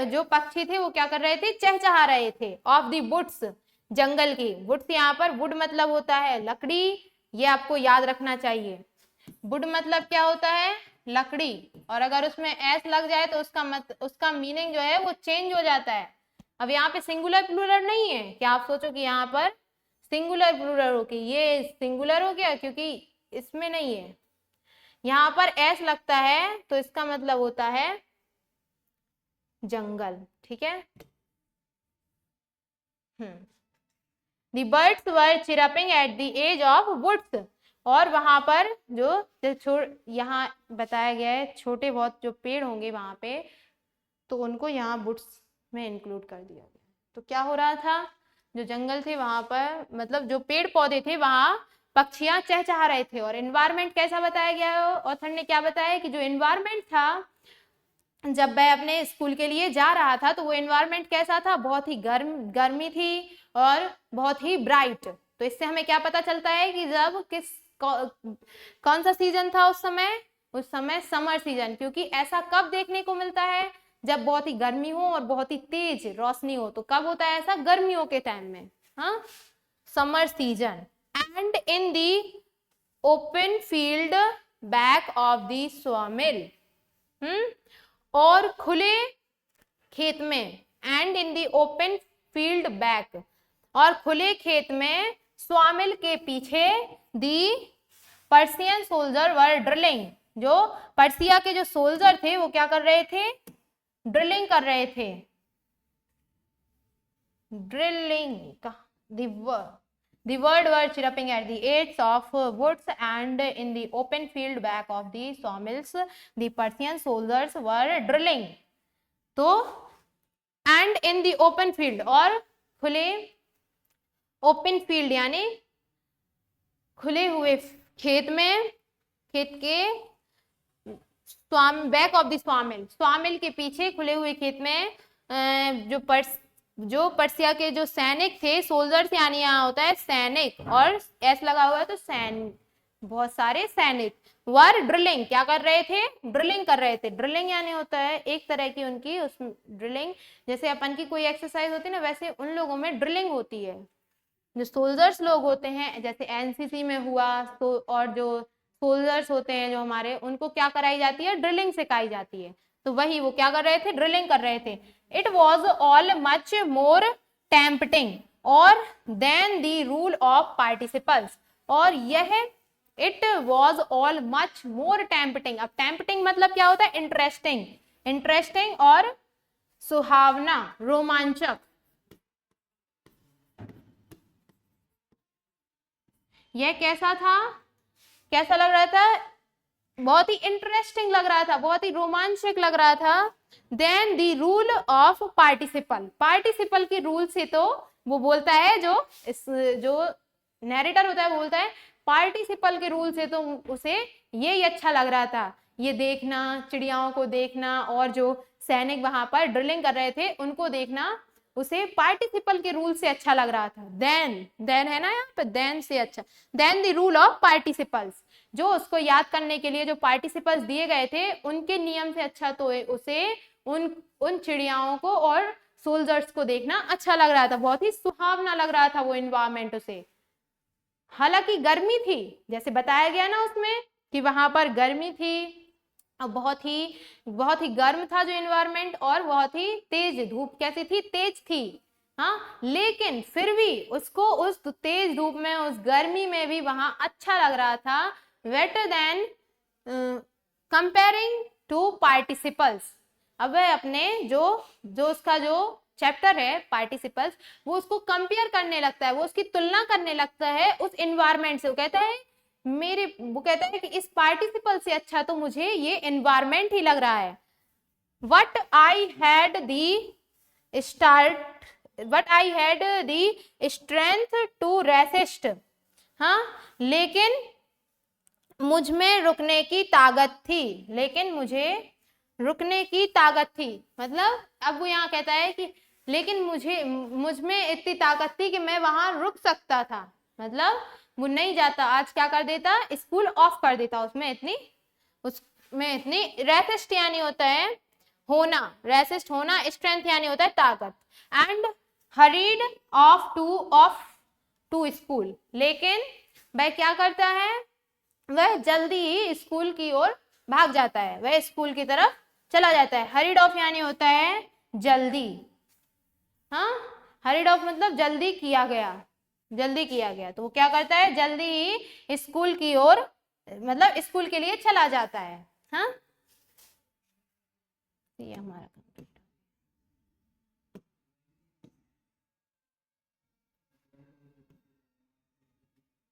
जो पक्षी थे वो क्या कर रहे थे, चहचहा रहे थे, ऑफ द वुड्स, जंगल की। वुड्स यहाँ पर वुड मतलब होता है लकड़ी, ये आपको याद रखना चाहिए। वुड मतलब क्या होता है, लकड़ी, और अगर उसमें एस लग जाए तो उसका मीनिंग जो है वो चेंज हो जाता है। अब यहाँ पे सिंगुलर प्लूरल नहीं है कि आप सोचो कि यहाँ पर सिंगुलर प्लूरल हो, कि ये सिंगुलर हो गया, क्योंकि इसमें नहीं है, यहाँ पर एस लगता है तो इसका मतलब होता है जंगल, ठीक है। The birds were chirping at the edge of woods, और वहां पर जो यहाँ बताया गया है, छोटे बहुत जो पेड़ होंगे वहां पे, तो उनको यहाँ वुड्स में इंक्लूड कर दिया गया। तो क्या हो रहा था, जो जंगल थे वहां पर, मतलब जो पेड़ पौधे थे वहां पक्षियां चहचहा रहे थे। और एनवायरमेंट कैसा बताया गया, ऑथर ने क्या बताया कि जो एनवायरमेंट था जब वह अपने स्कूल के लिए जा रहा था तो वो एनवायरमेंट कैसा था, बहुत ही गर्मी थी और बहुत ही ब्राइट। तो इससे हमें क्या पता चलता है कि जब कौन सा सीजन था उस समय समर सीजन, क्योंकि ऐसा कब देखने को मिलता है, जब बहुत ही गर्मी हो और बहुत ही तेज रोशनी हो। तो कब होता है ऐसा, गर्मियों के टाइम में, हाँ, summer season. And in the open field back of the सॉमिल, और खुले खेत में, and in the open field back, और खुले खेत में, स्वामिल के पीछे, दी पर्सियन सोल्जर वर ड्रिलिंग, जो पर्सिया के जो सोल्जर थे वो क्या कर रहे थे, ड्रिलिंग कर रहे थे, drilling, the bird were chirping at the edge of woods, and in the open field back of the sawmills the Persian soldiers were drilling। तो and in the open field, और खुले, ओपन फील्ड यानी खुले हुए खेत में, खेत के बैक ऑफ द स्वामिल, स्वामिल के पीछे खुले हुए खेत में जो पर्सिया के जो सैनिक थे, सोल्जर्स यानी यहाँ होता है सैनिक, और एस लगा हुआ है तो बहुत सारे सैनिक, वर ड्रिलिंग, क्या कर रहे थे, ड्रिलिंग कर रहे थे। ड्रिलिंग यानी होता है एक तरह की उनकी उस ड्रिलिंग, जैसे अपन की कोई एक्सरसाइज होती है ना, वैसे उन लोगों में ड्रिलिंग होती है। जो सोल्जर्स लोग होते हैं, जैसे एनसीसी में हुआ, तो और जो सोल्जर्स होते हैं जो हमारे, उनको क्या कराई जाती है, ड्रिलिंग सिखाई जाती है। तो वही वो क्या कर रहे थे, ड्रिलिंग कर रहे थे। It was all much more tempting और then the rule of participles, और यह it was all much more tempting. अब टेम्पटिंग मतलब क्या होता है, इंटरेस्टिंग, इंटरेस्टिंग और सुहावना, रोमांचक। यह कैसा था, कैसा लग रहा था, बहुत ही इंटरेस्टिंग लग रहा था, बहुत ही रोमांचक लग रहा था। Then the rule of participle, participle के रूल से तो वो बोलता है, जो नैरेटर होता है वो बोलता है पार्टिसिपल के रूल से तो उसे यही अच्छा लग रहा था, ये देखना, चिड़ियाओं को देखना और जो सैनिक वहां पर ड्रिलिंग कर रहे थे उनको देखना, उसे पार्टिसिपल के रूल से अच्छा लग रहा था। देन है ना यहाँ पे, देन से अच्छा, then the rule of participles, जो उसको याद करने के लिए जो पार्टिसिपल्स दिए गए थे उनके नियम से अच्छा तो उसे उन उन चिड़ियाओं को और सोल्जर्स को देखना अच्छा लग रहा था, बहुत ही सुहावना लग रहा था वो इन्वायरमेंट उसे। हालांकि गर्मी थी, जैसे बताया गया ना उसमें कि वहां पर गर्मी थी और बहुत ही गर्म था जो इन्वायरमेंट, और बहुत ही तेज धूप कैसी थी, तेज थी। हाँ, लेकिन फिर भी उसको उस तेज धूप में, उस गर्मी में भी वहां अच्छा लग रहा था, better than comparing to participles. अब वह अपने जो जो उसका जो चैप्टर है पार्टिसिपल्स, वो उसको कंपेयर करने लगता है, वो उसकी तुलना करने लगता है उस इन्वायरमेंट से। वो कहता है कि इस पार्टिसिपल से अच्छा तो मुझे ये इन्वायरमेंट ही लग रहा है। What I had the strength to resist, हाँ, लेकिन मुझ में रुकने की ताकत थी, लेकिन मुझे रुकने की ताकत थी। मतलब अब वो यहाँ कहता है कि लेकिन मुझ में इतनी ताकत थी कि मैं वहां रुक सकता था, मतलब वो नहीं जाता, आज क्या कर देता, स्कूल ऑफ कर देता, उसमें इतनी रेसिस्ट यानी होता है होना, रेसिस्ट होना, स्ट्रेंथ यानी होता है ताकत, and hurried off to school, लेकिन वह क्या करता है, वह जल्दी ही स्कूल की ओर भाग जाता है, वह स्कूल की तरफ चला जाता है। हरीड ऑफ यानी होता है जल्दी, हाँ, हरीड ऑफ मतलब जल्दी किया गया, जल्दी किया गया, तो वो क्या करता है, जल्दी ही स्कूल की ओर, मतलब स्कूल के लिए चला जाता है। हाँ, ये हमारा कंप्लीट।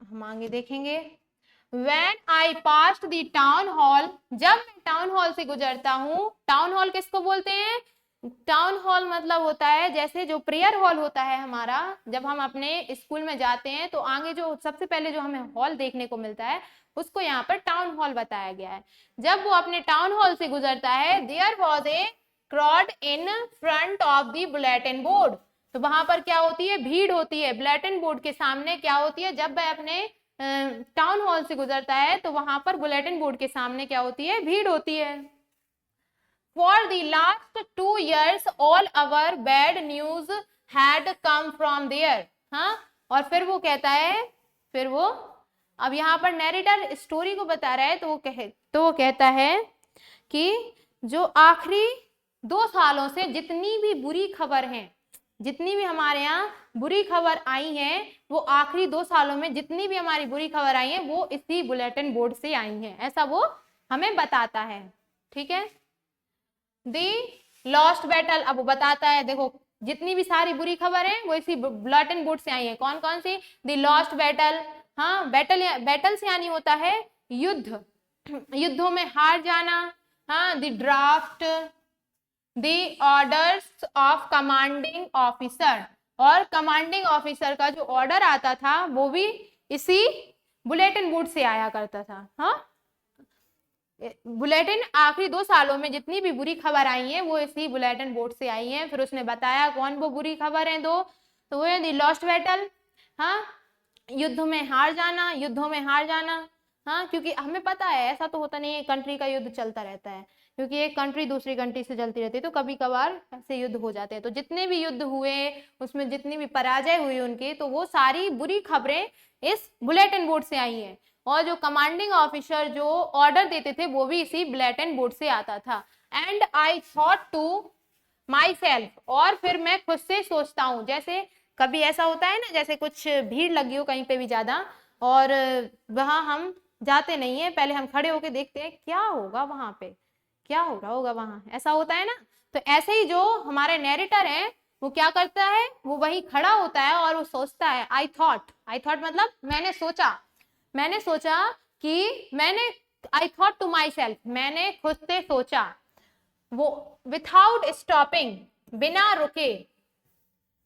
हम आगे देखेंगे। When I passed the town hall, जब मैं टाउन हॉल से गुजरता हूँ, टाउन हॉल किसको बोलते हैं, टाउन हॉल मतलब होता है जैसे जो प्रेयर हॉल होता है हमारा, जब हम अपने स्कूल में जाते हैं तो आगे जो सबसे पहले जो हमें हॉल देखने को मिलता है उसको यहाँ पर टाउन हॉल बताया गया है। जब वो अपने टाउन हॉल से गुजरता है, there was a crowd in front of the bulletin board, तो वहां पर क्या होती है, भीड़ होती है, बुलेटिन बोर्ड के सामने क्या होती है, जब वह अपने टाउन हॉल से गुजरता है तो वहां पर बुलेटिन बोर्ड के सामने क्या होती है, भीड़ होती है। For the last 2 years all our bad news had come from there, हाँ, और फिर वो कहता है, फिर वो अब यहाँ पर नैरेटर स्टोरी को बता रहा है, तो वो कहता है कि जो आखिरी 2 सालों से जितनी भी बुरी खबर है, जितनी भी हमारे यहाँ बुरी खबर आई है, वो आखिरी 2 सालों में जितनी भी हमारी बुरी खबर आई है वो इसी बुलेटिन बोर्ड से आई है, ऐसा वो हमें बताता है। ठीक है, दी लॉस्ट बैटल, अब वो बताता है, देखो जितनी भी सारी बुरी खबर है वो इसी बुलेटिन बोर्ड से आई है। कौन कौन सी, दी लॉस्ट बैटल, हाँ, बैटल से यानी होता है युद्ध, युद्धों में हार जाना, हाँ, the draft, the orders of commanding officer, और कमांडिंग ऑफिसर का जो ऑर्डर आता था वो भी इसी बुलेटिन बोर्ड से आया करता था। हाँ, बुलेटिन आखिरी 2 सालों में जितनी भी बुरी खबर आई है वो इसी बुलेटिन बोर्ड से आई है। फिर उसने बताया कौन वो बुरी खबर है दो, तो वो है दी लॉस्ट बैटल, हाँ, युद्ध में हार जाना, युद्धों में हार जाना, हाँ, क्योंकि हमें पता है ऐसा तो होता नहीं है, कंट्री का युद्ध चलता रहता है, क्योंकि एक कंट्री दूसरी कंट्री से चलती रहती है, तो कभी कभार ऐसे युद्ध हो जाते हैं, तो जितने भी युद्ध हुए उसमें जितनी भी पराजय हुई उनकी, तो वो सारी बुरी खबरें इस बुलेटिन बोर्ड से आई है, और जो कमांडिंग ऑफिसर जो ऑर्डर देते थे वो भी इसी बुलेटिन बोर्ड से आता था। And I thought to myself, और फिर मैं खुद से सोचता हूँ, जैसे कभी ऐसा होता है ना, जैसे कुछ भीड़ लगी हो कहीं पे भी ज्यादा, और वहां हम जाते नहीं है, पहले हम खड़े होके देखते हैं क्या होगा वहां पे, क्या हो रहा होगा वहां, ऐसा होता है ना। तो ऐसे ही जो हमारे नैरेटर है वो क्या करता है, वो वही खड़ा होता है और वो सोचता है, आई थॉट मतलब मैंने सोचा कि मैंने I thought to myself, मैंने खुद से सोचा, वो विथआउट स्टॉपिंग, बिना रुके,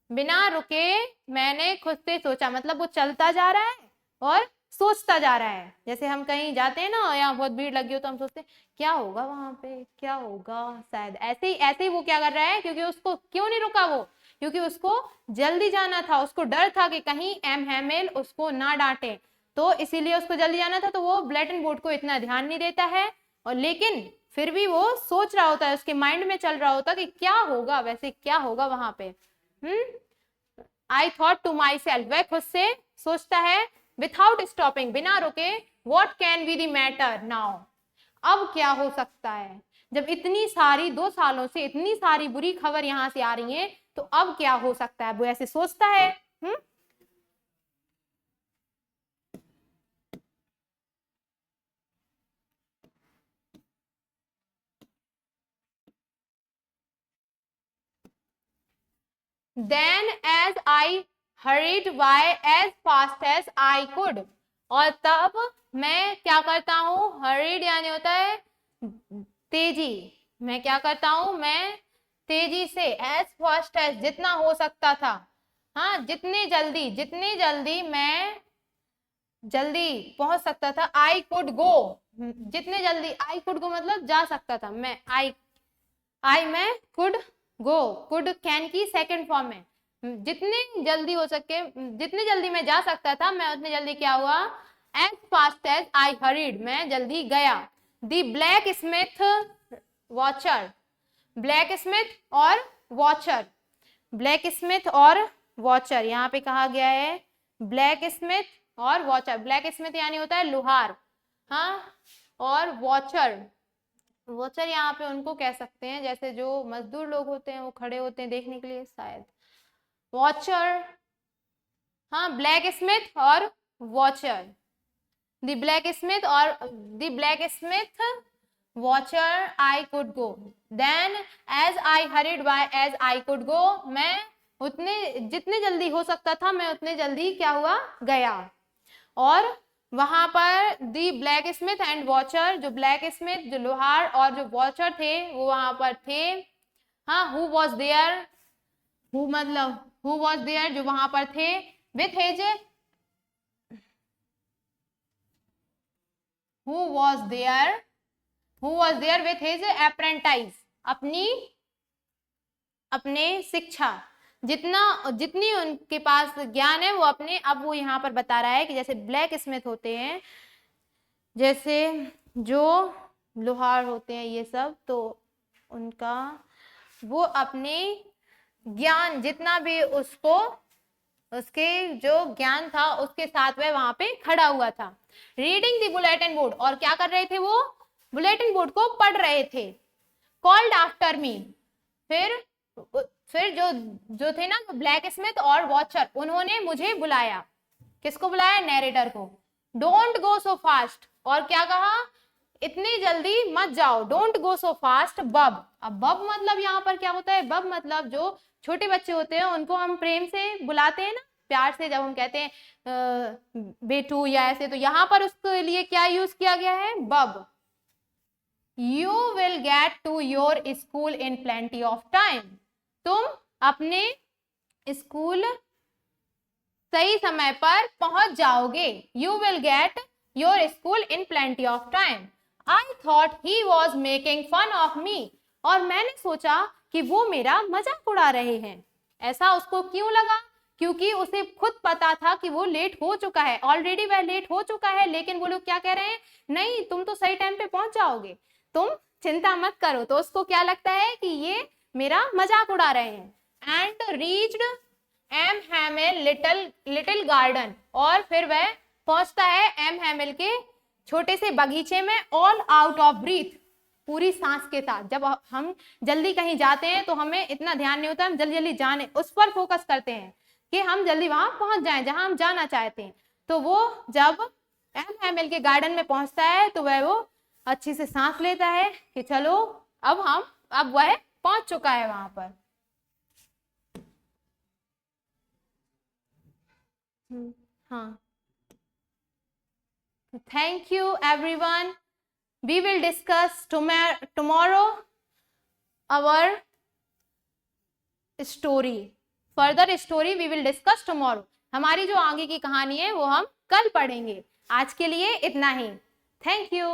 बिना रुके मैंने खुद से सोचा, मतलब वो चलता जा रहा है और सोचता जा रहा है। जैसे हम कहीं जाते हैं ना, यहाँ बहुत भीड़ लगी हो तो हम सोचते हैं क्या होगा वहां पे, क्या होगा, शायद ऐसे ही वो क्या कर रहा है, क्योंकि उसको क्यों नहीं रुका वो, क्योंकि उसको जल्दी जाना था, उसको डर था कि कहीं एम हैमिल उसको ना डांटे, तो इसीलिए उसको जल्दी जाना था, तो वो बुलेटिन बोर्ड को इतना ध्यान नहीं देता है, और लेकिन फिर भी वो सोच रहा होता है, उसके माइंड में चल रहा होता कि क्या होगा, वैसे क्या होगा वहां पे। I thought to myself, वह खुद से सोचता है, विथआउट स्टॉपिंग, बिना रुके, what can be the matter now, अब क्या हो सकता है, जब इतनी सारी 2 सालों से इतनी सारी बुरी खबर यहां से आ रही है, तो अब क्या हो सकता है, वो ऐसे सोचता है। Then as I hurried by as fast as I could, और तब मैं क्या करता हूँ, hurried यानी होता है तेजी, मैं क्या करता हूँ, मैं तेजी से, as fast as जितना हो सकता था, हाँ जितनी जल्दी मैं जल्दी पहुंच सकता था, आई कुड गो, जितने जल्दी, आई कुड गो मतलब जा सकता था मैं, मैं कुड गो, कुड कैन की सेकंड फॉर्म में, जितनी जल्दी हो सके, जितनी जल्दी मैं जा सकता था, मैं उतनी जल्दी क्या हुआ, as fast as I hurried, मैं जल्दी गया। The blacksmith Watcher, blacksmith और वॉचर, ब्लैक स्मिथ और वॉचर, यहाँ पे कहा गया है ब्लैक स्मिथ और वॉचर, ब्लैक स्मिथ यानी होता है लोहार, हाँ, और वॉचर, वॉचर यहाँ पे उनको कह सकते हैं जैसे जो मजदूर लोग होते हैं, वो खड़े होते हैं देखने के लिए, शायद वॉचर, हाँ, ब्लैक स्मिथ और वॉचर, द ब्लैक स्मिथ और the blacksmith Watcher, I could go, then as I hurried by as I could go, मैं उतने जितने जल्दी हो सकता था, मैं उतने जल्दी क्या हुआ, गया। और वहां पर दी ब्लैक स्मिथ एंड वॉचर, जो ब्लैक स्मिथ जो लोहार और जो वॉचर थे वो वहां पर थे, हाँ, हु वॉज देयर, हु मतलब हु वॉज देयर जो वहां पर थे, with his, who was there with his apprentice, अपने शिक्षा, जितनी उनके पास ज्ञान है वो अपने, अब वो यहाँ पर बता रहा है कि जैसे ब्लैक स्मिथ होते हैं, जैसे जो लोहार होते हैं ये सब, तो उनका वो अपने ज्ञान जितना भी उसको, उसके जो ज्ञान था उसके साथ वह वहां पे खड़ा हुआ था। रीडिंग द बुलेटिन बोर्ड, और क्या कर रहे थे वो, बुलेटिन बोर्ड को पढ़ रहे थे। कॉल्ड आफ्टर मी, फिर जो थे ना ब्लैक स्मिथ और वॉचर, उन्होंने मुझे बुलाया, किसको बुलाया, नैरेटर को। डोंट गो सो फास्ट, और क्या कहा, इतनी जल्दी मत जाओ, डोंट गो सो फास्ट बब, अब बब मतलब यहाँ पर क्या होता है, बब मतलब जो छोटे बच्चे होते हैं उनको हम प्रेम से बुलाते हैं ना, प्यार से, जब हम कहते हैं बेटू या ऐसे, तो यहाँ पर उसके लिए क्या यूज किया गया है, बब। You will get to your school in plenty of time, तुम अपने स्कूल सही समय पर पहुंच जाओगे, you will get your school in plenty of time. I thought he was making fun of me, और मैंने सोचा कि वो मेरा मजाक उड़ा रहे हैं। ऐसा उसको क्यों लगा, क्योंकि उसे खुद पता था कि वो लेट हो चुका है, ऑलरेडी वह लेट हो चुका है, लेकिन वो लोग क्या कह रहे हैं, नहीं तुम तो सही टाइम पे पहुंच जाओगे, तुम चिंता मत करो, तो उसको क्या लगता है कि ये मेरा मजाक उड़ा रहे हैं। And reached M Hamel little garden, और फिर वह पहुंचता है एम हैमिल के छोटे से बगीचे में, ऑल आउट ऑफ ब्रीथ, पूरी सांस के साथ। जब हम जल्दी कहीं जाते हैं तो हमें इतना ध्यान नहीं होता, हम जल्दी जल्दी जाने उस पर फोकस करते हैं कि हम जल्दी वहां पहुंच जाएं जहां हम जाना चाहते हैं। तो वो जब एम हैमिल के गार्डन में पहुंचता है तो वह वो अच्छी से सांस लेता है कि चलो अब वह पहुंच चुका है वहां पर। हाँ, thank you everyone. We will discuss tomorrow our story, further story we will discuss tomorrow. हमारी जो आगे की कहानी है वो हम कल पढ़ेंगे। आज के लिए इतना ही। Thank you.